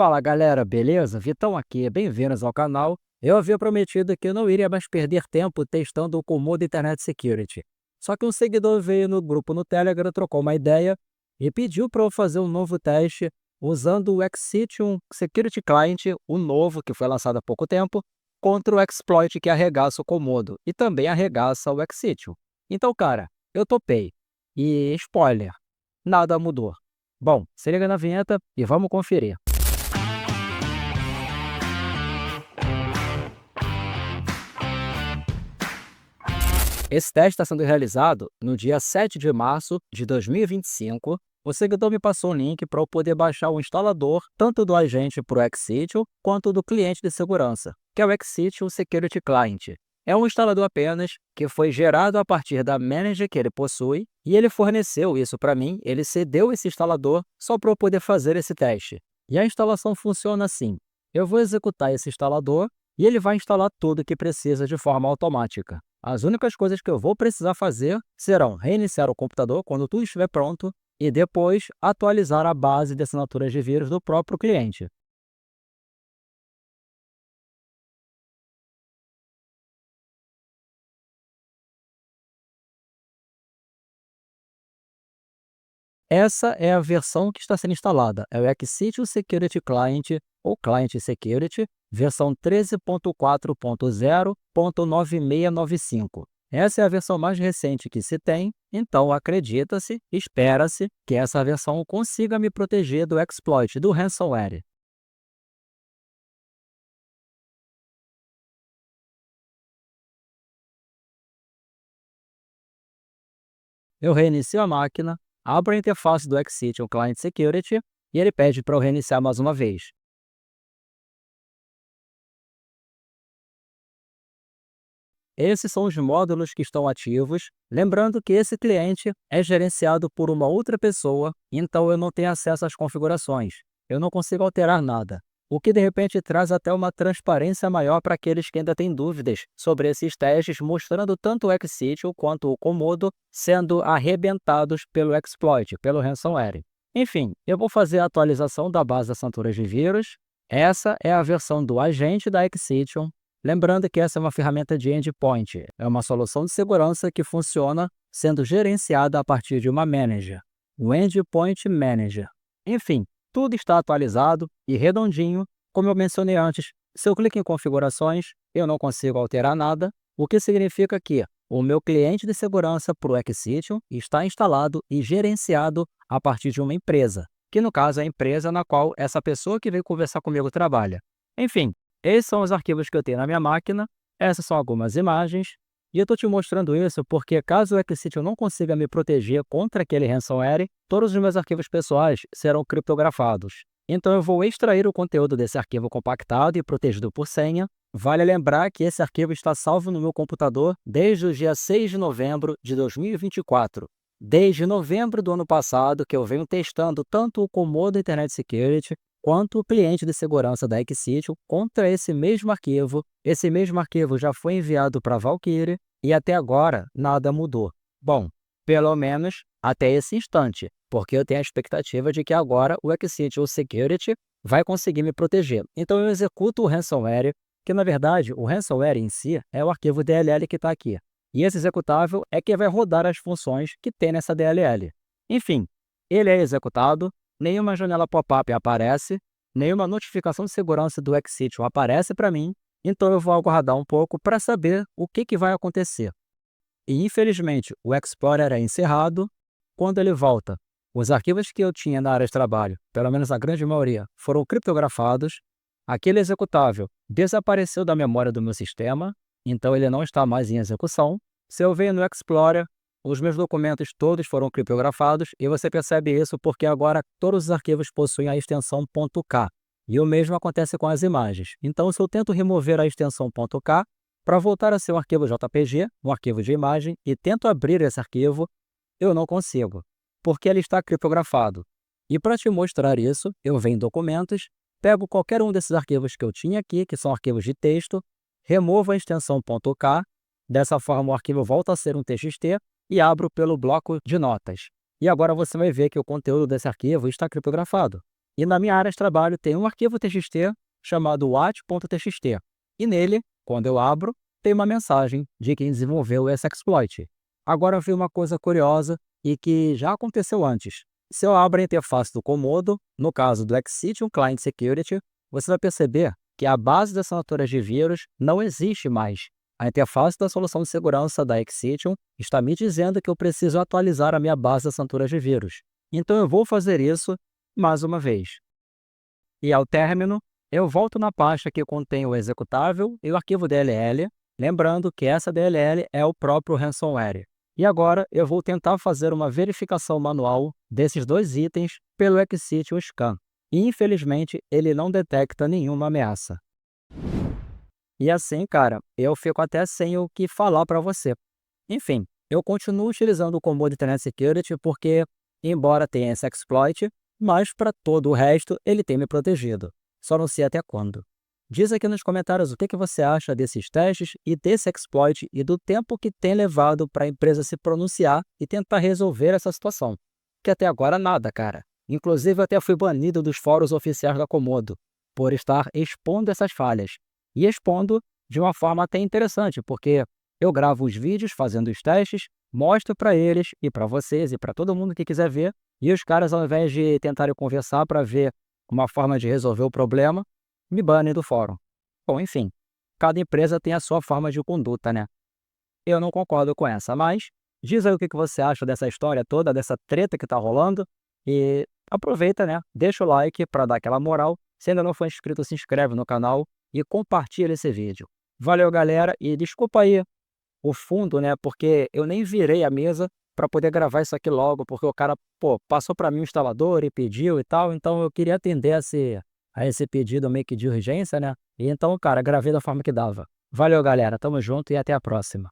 Fala galera, beleza? Vitão aqui, bem-vindos ao canal. Eu havia prometido que eu não iria mais perder tempo testando o Comodo Internet Security. Só que um seguidor veio no grupo no Telegram, trocou uma ideia e pediu para eu fazer um novo teste usando o Exitium Security Client, o novo que foi lançado há pouco tempo, contra o exploit que arregaça o Comodo e também arregaça o Exitium. Então, cara, eu topei. E spoiler, nada mudou. Bom, se liga na vinheta e vamos conferir. Esse teste está sendo realizado no dia 7 de março de 2025. O seguidor me passou um link para eu poder baixar o instalador tanto do agente para o Exitium quanto do cliente de segurança, que é o Exitium Security Client. É um instalador apenas que foi gerado a partir da manager que ele possui e ele forneceu isso para mim, ele cedeu esse instalador só para eu poder fazer esse teste. E a instalação funciona assim: eu vou executar esse instalador e ele vai instalar tudo que precisa de forma automática. As únicas coisas que eu vou precisar fazer serão reiniciar o computador quando tudo estiver pronto e depois atualizar a base de assinaturas de vírus do próprio cliente. Essa é a versão que está sendo instalada, é o Exitium Security Client ou Client Security, versão 13.4.0.9695. Essa é a versão mais recente que se tem, então acredita-se, espera-se, que essa versão consiga me proteger do exploit, do ransomware. Eu reinicio a máquina, abro a interface do Exitium Client Security e ele pede para eu reiniciar mais uma vez. Esses são os módulos que estão ativos, lembrando que esse cliente é gerenciado por uma outra pessoa, então eu não tenho acesso às configurações, eu não consigo alterar nada, o que de repente traz até uma transparência maior para aqueles que ainda têm dúvidas sobre esses testes, mostrando tanto o Exitium quanto o Comodo sendo arrebentados pelo exploit, pelo ransomware. Enfim, eu vou fazer a atualização da base das assinaturas de vírus. Essa é a versão do agente da Exitium. Lembrando que essa é uma ferramenta de endpoint, é uma solução de segurança que funciona sendo gerenciada a partir de uma manager, o Endpoint Manager. Enfim, tudo está atualizado e redondinho, como eu mencionei antes. Se eu clico em configurações, eu não consigo alterar nada, o que significa que o meu cliente de segurança para o Exitium está instalado e gerenciado a partir de uma empresa, que no caso é a empresa na qual essa pessoa que veio conversar comigo trabalha. Enfim, esses são os arquivos que eu tenho na minha máquina, essas são algumas imagens, e eu estou te mostrando isso porque caso o Exitium não consiga me proteger contra aquele ransomware, todos os meus arquivos pessoais serão criptografados. Então eu vou extrair o conteúdo desse arquivo compactado e protegido por senha. Vale lembrar que esse arquivo está salvo no meu computador desde o dia 6 de novembro de 2024. Desde novembro do ano passado que eu venho testando tanto o Comodo Internet Security quanto o cliente de segurança da Exitium contra esse mesmo arquivo. Esse mesmo arquivo já foi enviado para a Valkyrie e até agora nada mudou. Bom, pelo menos até esse instante, porque eu tenho a expectativa de que agora o Exitium Security vai conseguir me proteger. Então eu executo o ransomware, que na verdade o ransomware em si é o arquivo DLL que está aqui. E esse executável é que vai rodar as funções que tem nessa DLL. Enfim, ele é executado, nenhuma janela pop-up aparece, nenhuma notificação de segurança do Exitium aparece para mim, então eu vou aguardar um pouco para saber o que vai acontecer. E infelizmente o Explorer é encerrado. Quando ele volta, os arquivos que eu tinha na área de trabalho, pelo menos a grande maioria, foram criptografados. Aquele executável desapareceu da memória do meu sistema, então ele não está mais em execução. Se eu venho no Explorer, os meus documentos todos foram criptografados e você percebe isso porque agora todos os arquivos possuem a extensão .k. E o mesmo acontece com as imagens. Então, se eu tento remover a extensão .k, para voltar a ser um arquivo JPG, um arquivo de imagem, e tento abrir esse arquivo, eu não consigo, porque ele está criptografado. E para te mostrar isso, eu venho em Documentos, pego qualquer um desses arquivos que eu tinha aqui, que são arquivos de texto, removo a extensão .k, dessa forma o arquivo volta a ser um TXT, e abro pelo bloco de notas. E agora você vai ver que o conteúdo desse arquivo está criptografado. E na minha área de trabalho tem um arquivo TXT chamado what.txt. E nele, quando eu abro, tem uma mensagem de quem desenvolveu esse exploit. Agora eu vi uma coisa curiosa e que já aconteceu antes. Se eu abro a interface do Comodo, no caso do Excition Client Security, você vai perceber que a base das assinaturas de vírus não existe mais. A interface da solução de segurança da Excition está me dizendo que eu preciso atualizar a minha base de assinaturas de vírus. Então eu vou fazer isso mais uma vez. E ao término, eu volto na pasta que contém o executável e o arquivo DLL, lembrando que essa DLL é o próprio ransomware. E agora eu vou tentar fazer uma verificação manual desses dois itens pelo Excition Scan. E infelizmente ele não detecta nenhuma ameaça. E assim, cara, eu fico até sem o que falar para você. Enfim, eu continuo utilizando o Comodo Internet Security porque, embora tenha esse exploit, mas para todo o resto ele tem me protegido. Só não sei até quando. Diz aqui nos comentários o que você acha desses testes e desse exploit e do tempo que tem levado para a empresa se pronunciar e tentar resolver essa situação. Que até agora nada, cara. Inclusive eu até fui banido dos fóruns oficiais da Comodo por estar expondo essas falhas. E expondo de uma forma até interessante, porque eu gravo os vídeos fazendo os testes, mostro para eles e para vocês e para todo mundo que quiser ver, e os caras, ao invés de tentarem conversar para ver uma forma de resolver o problema, me banem do fórum. Bom, enfim, cada empresa tem a sua forma de conduta, né? Eu não concordo com essa, mas diz aí o que você acha dessa história toda, dessa treta que tá rolando, e aproveita, né? Deixa o like para dar aquela moral. Se ainda não for inscrito, se inscreve no canal e compartilha esse vídeo. Valeu, galera, e desculpa aí o fundo, né? Porque eu nem virei a mesa para poder gravar isso aqui logo, porque o cara, pô, passou para mim o instalador e pediu e tal, então eu queria atender a esse pedido meio que de urgência, né? E então, cara, gravei da forma que dava. Valeu, galera, tamo junto e até a próxima.